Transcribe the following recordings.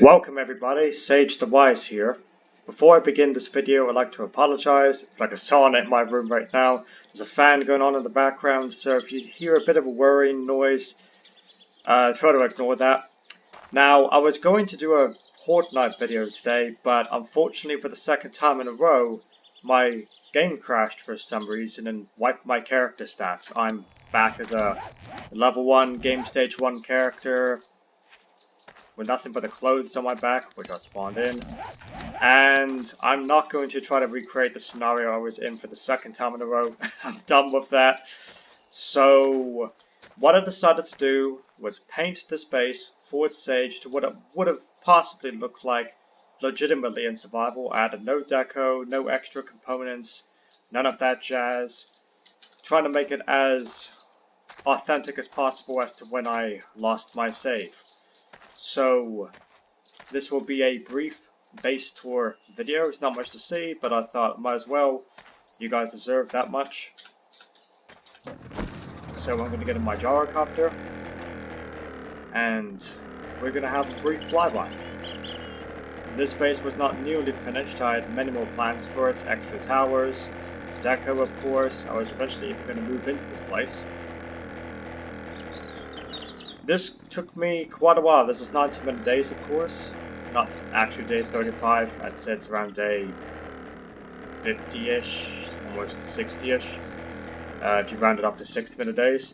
Welcome everybody, Sage the Wise here. Before I begin this video, I'd like to apologize. It's like a sauna in my room right now. There's a fan going on in the background, so if you hear a bit of a whirring noise, try to ignore that. Now, I was going to do a Fortnite video today, but unfortunately for the second time in a row, my game crashed for some reason and wiped my character stats. I'm back as a level 1, game stage 1 character, with nothing but the clothes on my back, which I spawned in. And I'm not going to try to recreate the scenario I was in for the second time in a row. I'm done with that. So what I decided to do was paint this base forward Sage to what it would have possibly looked like legitimately in survival. I added no deco, no extra components, none of that jazz. Trying to make it as authentic as possible as to when I lost my save. So this will be a brief base tour video. It's not much to see, but I thought might as well. You guys deserve that much. So I'm going to get in my gyrocopter and we're going to have a brief flyby. This base was not nearly finished. I had many more plans for it. Extra towers, deco of course. I was eventually even going to move into this place. This took me quite a while. This is 90-minute days, of course. Not actually day 35. I'd say it's around day 50-ish, almost 60-ish. If you round it up to 60-minute days.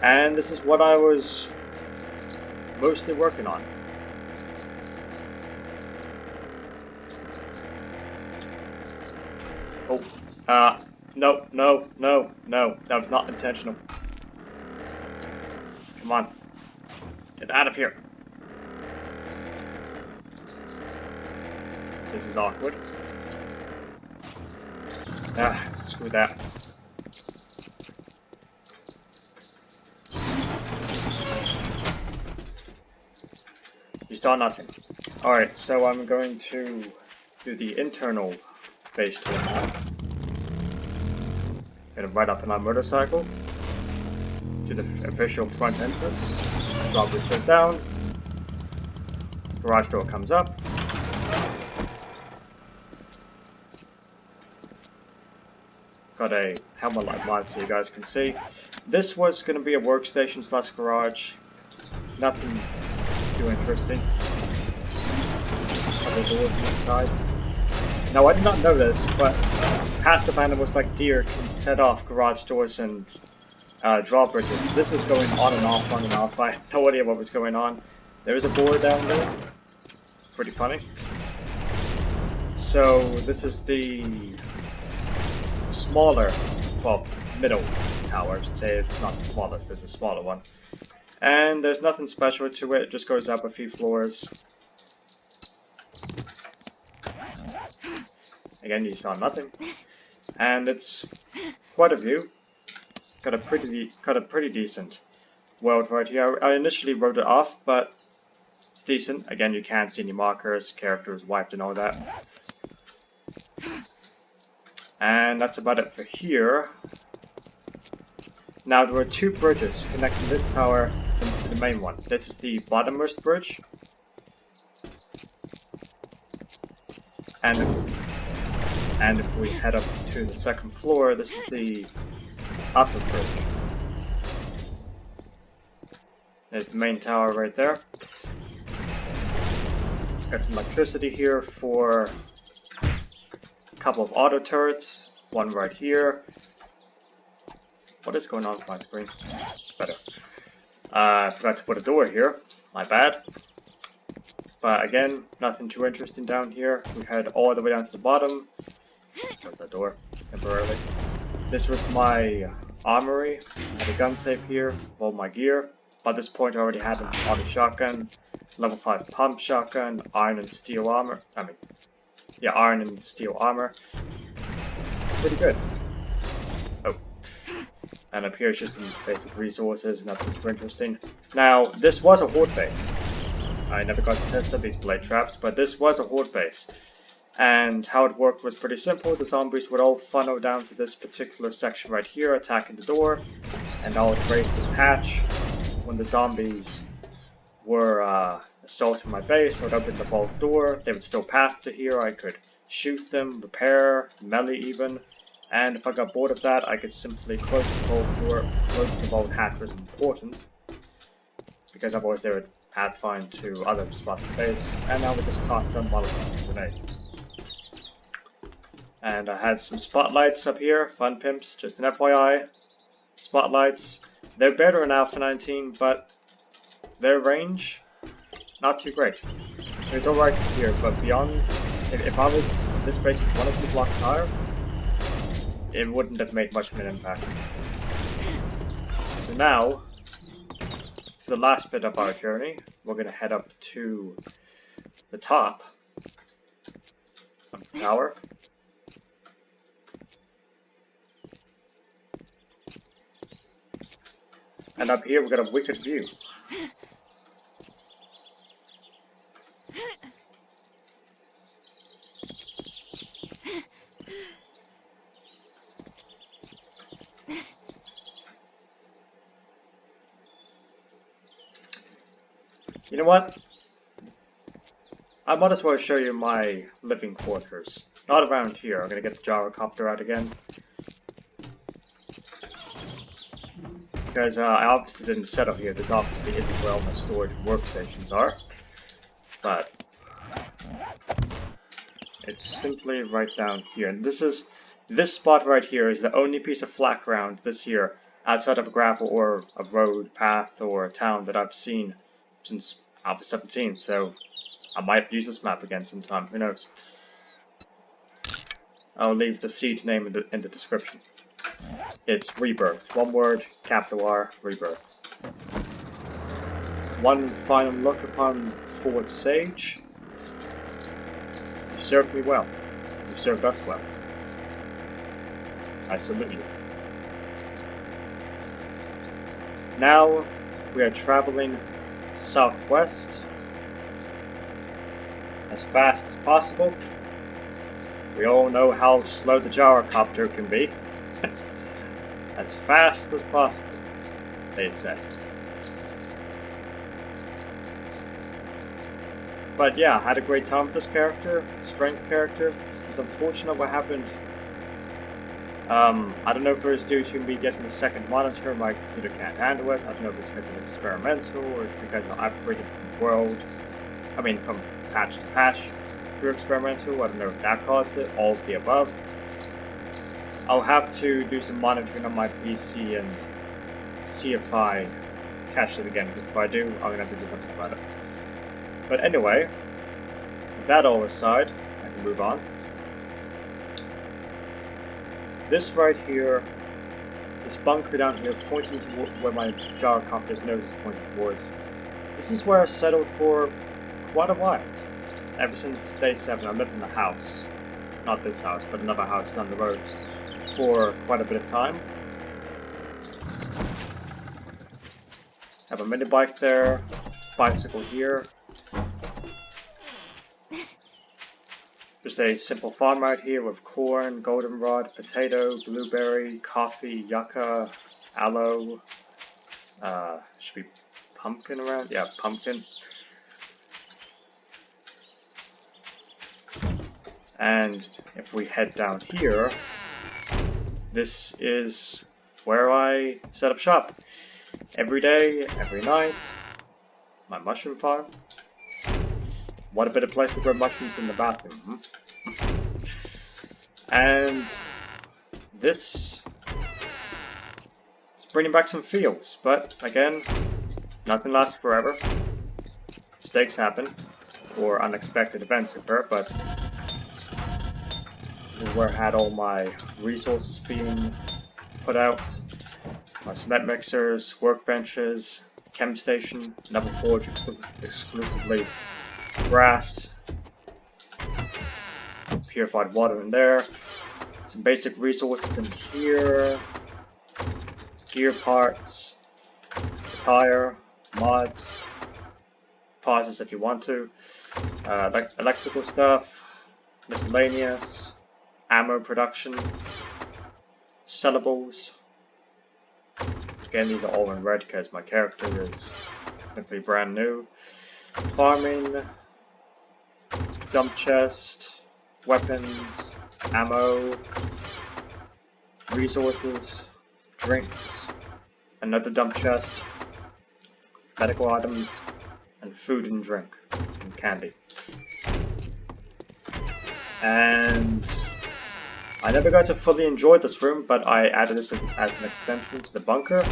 And this is what I was mostly working on. Oh, no. That was not intentional. Come on. Get out of here. This is awkward. Screw that. You saw nothing. Alright, so I'm going to do the internal base tour now. Gonna ride up on my motorcycle to the official front entrance. Drop the foot down. Garage door comes up. Got a helmet light mod so you guys can see. This was going to be a workstation slash garage. Nothing too interesting. Other doors inside. Now I did not know this, but passive animals like deer can set off garage doors and drawbridges. This was going on and off. I had no idea what was going on. There was a board down there. Pretty funny. So this is the smaller, well, middle tower. I should say it's not the smallest. There's a smaller one. And there's nothing special to it. It just goes up a few floors. Again, you saw nothing. And it's quite a view. Got a pretty decent world right here. I initially wrote it off, but it's decent. Again, you can't see any markers, characters wiped and all that. And that's about it for here. Now there are two bridges connecting this tower to the main one. This is the bottommost bridge. And if we head up to the second floor, this is the upper bridge. There's the main tower right there. Got some electricity here for a couple of auto turrets. One right here. What is going on with my screen? Better. I forgot to put a door here. My bad. But again, nothing too interesting down here. We head all the way down to the bottom. Close that door temporarily. This was my armory. I had a gun safe here with all my gear. By this point I already had an auto shotgun, level 5 pump shotgun, iron and steel armor. Iron and steel armor. Pretty good. Oh. And up here is just some basic resources, nothing too interesting. Now, this was a horde base. I never got to test out these blade traps, but this was a horde base. And how it worked was pretty simple. The zombies would all funnel down to this particular section right here, attacking the door, and I would raise this hatch when the zombies were assaulted my base, I would open the vault door, they would still path to here, I could shoot them, repair, melee even, and if I got bored of that, I could simply close the vault door. Closing the vault hatch was important, because otherwise they would pathfind to other spots of the base, and I would just toss them Molotov and grenades. And I had some spotlights up here, fun pimps, just an FYI. Spotlights, they're better in Alpha 19, but their range, not too great. It's alright here, but beyond, if I was, this base was 1 or 2 blocks higher, it wouldn't have made much of an impact. So now, for the last bit of our journey, we're going to head up to the top of the tower. And up here we've got a wicked view. You know what? I might as well show you my living quarters. Not around here. I'm gonna get the gyrocopter out again. Because I obviously didn't settle here. This obviously isn't where all my storage workstations are. But it's simply right down here. And this spot right here is the only piece of flat ground this year outside of a gravel or a road, path, or a town that I've seen since Alpha 17. So I might use this map again sometime. Who knows? I'll leave the seed name in the description. It's Rebirth. One word, capital R, Rebirth. One final look upon Fort Sage. You served me well. You served us well. I salute you. Now we are traveling southwest as fast as possible. We all know how slow the gyrocopter can be. As fast as possible, they say. But yeah, I had a great time with this character, strength character. It's unfortunate what happened. I don't know if it was due to me getting a second monitor, my computer can't handle it. I don't know if it's because it's experimental or it's because I upgraded from patch to patch through experimental. I don't know if that caused it, all of the above. I'll have to do some monitoring on my PC and see if I catch it again, because if I do, I'm going to have to do something about it. But anyway, with that all aside, I can move on. This right here, this bunker down here pointing to where my gyrocopter's nose is pointing towards, this is where I settled for quite a while. Ever since day 7, I lived in the house. Not this house, but another house down the road for quite a bit of time. Have a mini bike there, bicycle here. Just a simple farm out here with corn, goldenrod, potato, blueberry, coffee, yucca, aloe. Should be pumpkin around? Yeah, pumpkin. And if we head down here, this is where I set up shop. Every day, every night. My mushroom farm. What a better place to grow mushrooms than the bathroom, And this is bringing back some feels, but again, nothing lasts forever. Mistakes happen, or unexpected events occur, but this is where I had all my resources being put out. My cement mixers, workbenches, chem station, another forge exclusively grass, purified water in there, some basic resources in here, gear parts, tire, mods, pauses if you want to, electrical stuff, miscellaneous, ammo production, sellables. Again, these are all in red because my character is simply brand new. farming, dump chest, weapons, ammo, resources, drinks, another dump chest, medical items, and food and drink, and candy. And I never got to fully enjoy this room, but I added this as an extension to the bunker.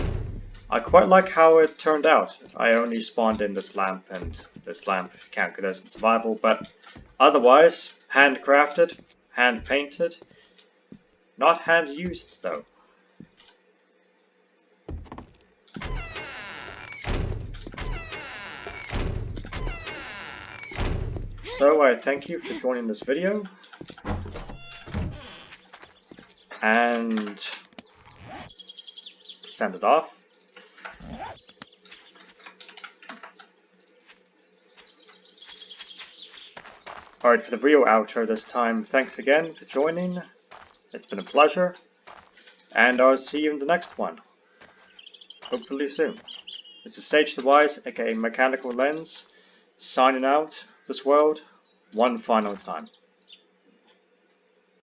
I quite like how it turned out. I only spawned in this lamp, and this lamp can't get us in survival, but otherwise, handcrafted, hand painted, not hand used though. So I thank you for joining this video, and send it off. Alright, for the real outro this time, thanks again for joining. It's been a pleasure, and I'll see you in the next one. Hopefully soon. This is Sage the Wise, aka Mechanical Lens, signing out of this world one final time.